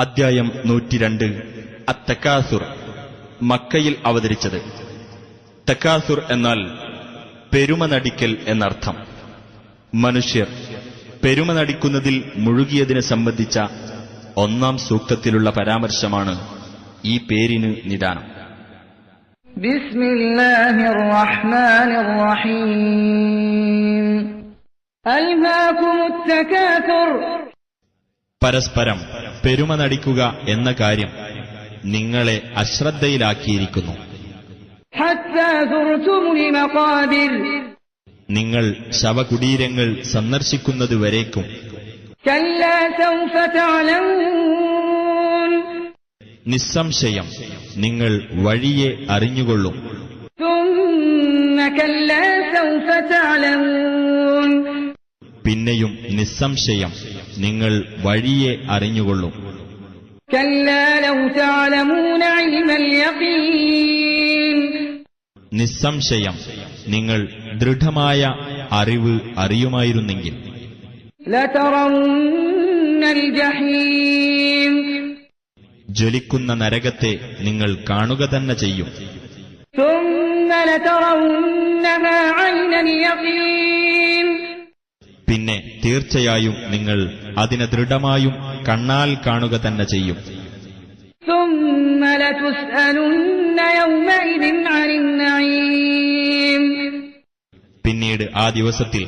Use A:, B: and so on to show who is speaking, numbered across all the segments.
A: അദ്ധ്യായം 102 അത്തക്കാസുർ. മക്കയിൽ അവതരിച്ചത്. തക്കാസുർ എന്നാൽ പെരുമ നടിക്കൽ എന്നർത്ഥം. മനുഷ്യർ പെരുമ നടിക്കുന്നതിൽ മുഴുകിയതിനെ സംബന്ധിച്ച 1-ാം സൂക്തത്തിലുള്ള പരാമർശമാണ് ഈ പേരിന് നിദാനം.
B: ബിസ്മില്ലാഹിർ റഹ്മാനിർ റഹീം. അൽഹാകുമുത് തകാസുർ. പരസ്പരം
A: പെരുമ നടിക്കുക എന്ന കാര്യം നിങ്ങളെ അശ്രദ്ധയിലാക്കിയിരിക്കുന്നു.
B: ഹത്താ സുർതുമുൽ മഖാബിർ.
A: നിങ്ങൾ ശവകുടീരങ്ങൾ സന്ദർശിക്കുന്നതുവരേക്കും.
B: കല്ലാ സൗഫ തഅലമൂൻ.
A: നിസ്സംശയം നിങ്ങൾ വഴിയെ അറിഞ്ഞുകൊള്ളും.
B: സുമ്മ കല്ലാ സൗഫ തഅലമൂൻ.
A: പിന്നെയും നിസ്സംശയം നിങ്ങൾ വഴിയെ അറിഞ്ഞുകൊള്ളും.
B: കല്ലാ ലൗ തഅലമൂന ഇൽമൽ യഖീൻ.
A: നിസ്സംശയം നിങ്ങൾ ദൃഢമായ അറിവ് അറിയുമായിരുന്നെങ്കിൽ.
B: ലതറൗന്നൽ ജഹീം.
A: ജ്വലിക്കുന്ന നരകത്തെ നിങ്ങൾ കാണുക തന്നെ ചെയ്യും.
B: ثم لترونها عين اليقين.
A: പിന്നെ തീർച്ചയായും നിങ്ങൾ അതിനെ ദൃഢമായും കണ്ണാൽ കാണുക തന്നെ ചെയ്യും.
B: ثم لتسألن يومئذ عن النعيم.
A: പിന്നീട് ആ ദിവസത്തിൽ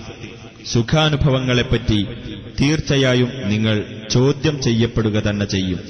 A: സുഖാനുഭവങ്ങളെപ്പറ്റി തീർച്ചയായും നിങ്ങൾ ചോദ്യം ചെയ്യപ്പെടുക തന്നെ ചെയ്യും.